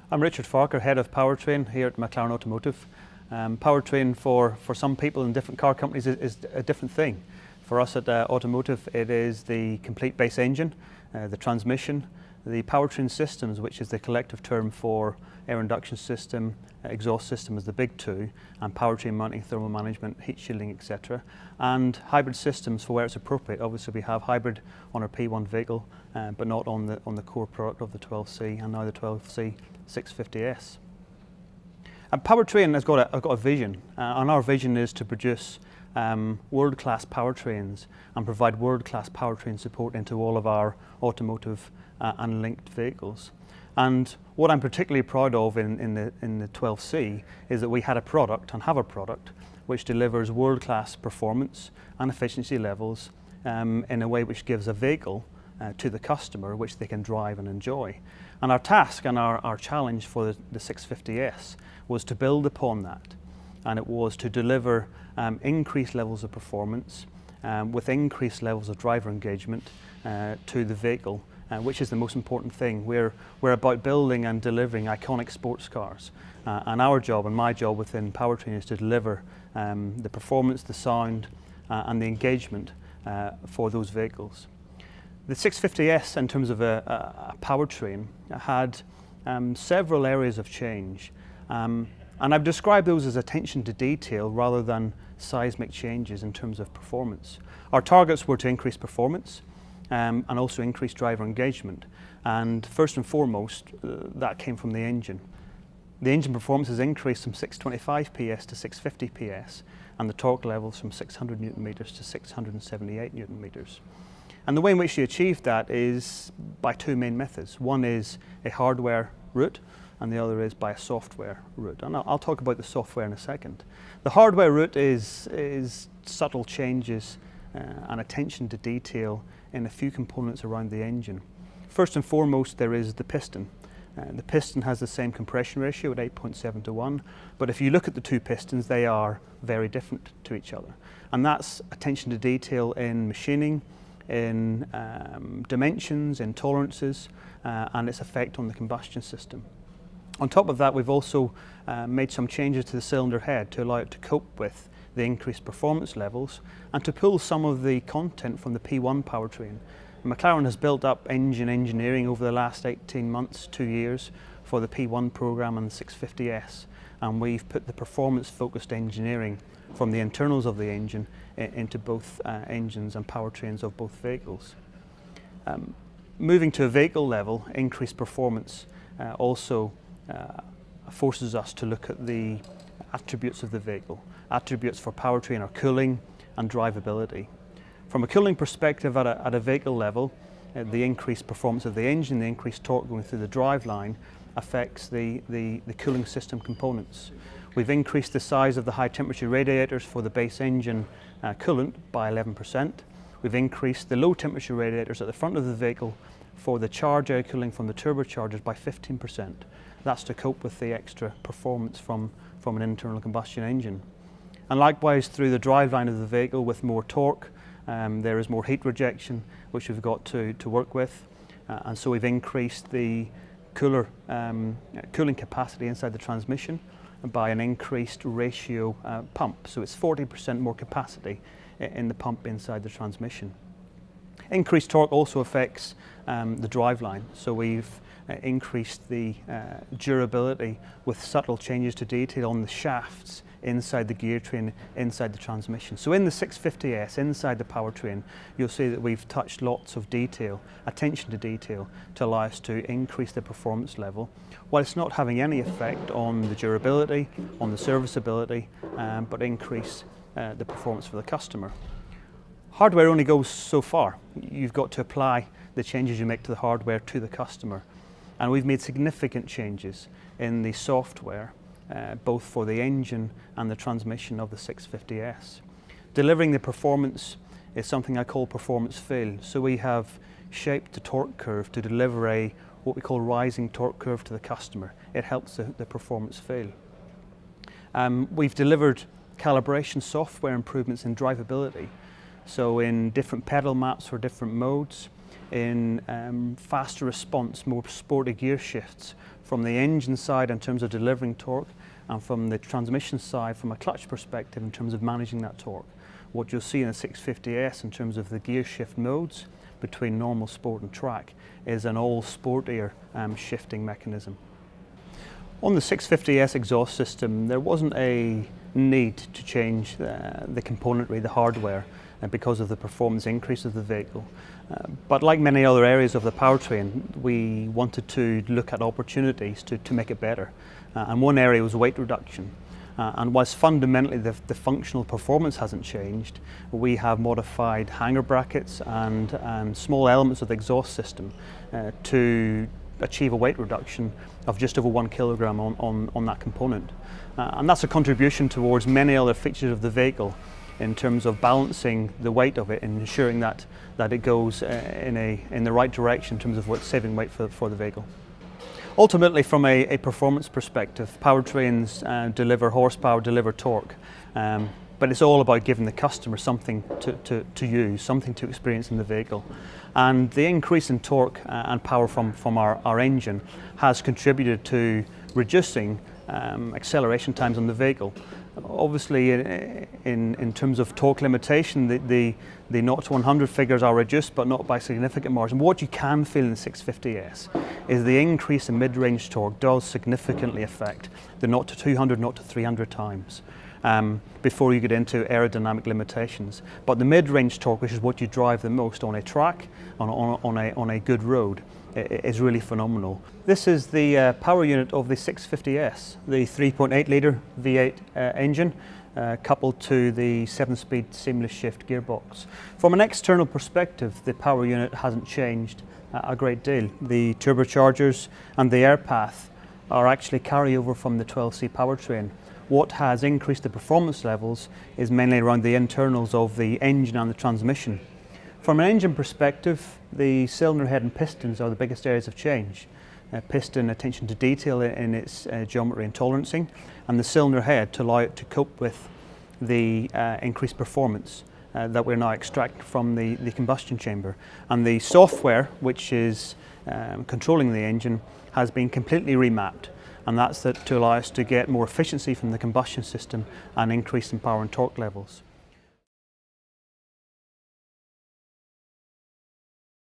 I'm Richard Farquar, Head of Powertrain here at McLaren Automotive. Powertrain for some people in different car companies is a different thing. For us at Automotive, it is the complete base engine, the transmission, the powertrain systems, which is the collective term for air induction system, exhaust system is the big two, and powertrain mounting, thermal management, heat shielding, etc. And hybrid systems for where it's appropriate. Obviously we have hybrid on our P1 vehicle, but not on the core product of the 12C and now the 12C650s. Powertrain has got a vision, and our vision is to produce world-class powertrains and provide world-class powertrain support into all of our automotive and linked vehicles. And what I'm particularly proud of in the 12C is that we had a product and have a product which delivers world-class performance and efficiency levels in a way which gives a vehicle to the customer which they can drive and enjoy. And our task and our challenge for the 650s was to build upon that, and it was to deliver increased levels of performance with increased levels of driver engagement to the vehicle, which is the most important thing. We're about building and delivering iconic sports cars, and our job and my job within Powertrain is to deliver the performance, the sound and the engagement for those vehicles. The 650s, in terms of a powertrain, had several areas of change, and I've described those as attention to detail rather than seismic changes in terms of performance. Our targets were to increase performance and also increase driver engagement, and first and foremost that came from the engine. The engine performance has increased from 625 PS to 650 PS, and the torque levels from 600 Newton meters to 678 Newton meters. And the way in which you achieve that is by two main methods. One is a hardware route, and the other is by a software route. And I'll talk about the software in a second. The hardware route is subtle changes and attention to detail in a few components around the engine. First and foremost, there is the piston. The piston has the same compression ratio at 8.7 to 1, but if you look at the two pistons, they are very different to each other. And that's attention to detail in machining, in dimensions, in tolerances, and its effect on the combustion system. On top of that, we've also made some changes to the cylinder head to allow it to cope with the increased performance levels and to pull some of the content from the P1 powertrain. McLaren has built up engine engineering over the last 18 months, 2 years, for the P1 program and the 650s, and we've put the performance-focused engineering from the internals of the engine into both engines and powertrains of both vehicles. Moving to a vehicle level, increased performance also forces us to look at the attributes of the vehicle. Attributes for powertrain are cooling and drivability. From a cooling perspective at a vehicle level, the increased performance of the engine, the increased torque going through the driveline affects the cooling system components. We've increased the size of the high temperature radiators for the base engine coolant by 11%. We've increased the low temperature radiators at the front of the vehicle for the charge air cooling from the turbochargers by 15%. That's to cope with the extra performance from an internal combustion engine. And likewise through the driveline of the vehicle with more torque, there is more heat rejection which we've got to work with, and so we've increased the cooling capacity inside the transmission by an increased ratio pump. So it's 40% more capacity in the pump inside the transmission. Increased torque also affects the driveline. So we've increased the durability with subtle changes to detail on the shafts inside the gear train, inside the transmission. So in the 650s, inside the powertrain, you'll see that we've touched lots of detail, attention to detail, to allow us to increase the performance level, while it's not having any effect on the durability, on the serviceability, but increase the performance for the customer. Hardware only goes so far. You've got to apply the changes you make to the hardware to the customer. And we've made significant changes in the software, both for the engine and the transmission of the 650s. Delivering the performance is something I call performance fail. So we have shaped the torque curve to deliver what we call rising torque curve to the customer. It helps the performance fail. We've delivered calibration software improvements in drivability. So in different pedal maps for different modes, in faster response, more sporty gear shifts from the engine side in terms of delivering torque, and from the transmission side from a clutch perspective in terms of managing that torque. What you'll see in the 650S in terms of the gear shift modes between normal, sport and track is an all sportier shifting mechanism. On the 650S exhaust system, there wasn't a need to change the componentry, the hardware, because of the performance increase of the vehicle. But like many other areas of the powertrain, we wanted to look at opportunities to make it better. And one area was weight reduction. And whilst fundamentally the functional performance hasn't changed, we have modified hanger brackets and small elements of the exhaust system to achieve a weight reduction of just over 1 kilogram on that component. And that's a contribution towards many other features of the vehicle in terms of balancing the weight of it and ensuring that it goes in the right direction in terms of saving weight for the vehicle. Ultimately, from a performance perspective, powertrains deliver horsepower, deliver torque, but it's all about giving the customer something to use, something to experience in the vehicle. And the increase in torque and power from our engine has contributed to reducing acceleration times on the vehicle. Obviously, in terms of torque limitation, the 0 to 100 figures are reduced, but not by significant margin. What you can feel in the 650S is the increase in mid-range torque does significantly affect the 0 to 200, 0 to 300 times before you get into aerodynamic limitations. But the mid-range torque, which is what you drive the most on a track, on a good road, is really phenomenal. This is the power unit of the 650S, the 3.8 litre V8 engine coupled to the 7-speed seamless shift gearbox. From an external perspective, the power unit hasn't changed a great deal. The turbochargers and the air path are actually carryover from the 12C powertrain. What has increased the performance levels is mainly around the internals of the engine and the transmission. From an engine perspective, the cylinder head and pistons are the biggest areas of change. Piston attention to detail in its geometry and tolerancing, and the cylinder head to allow it to cope with the increased performance that we're now extracting from the combustion chamber. And the software, which is controlling the engine, has been completely remapped, and that's to allow us to get more efficiency from the combustion system and increase in power and torque levels.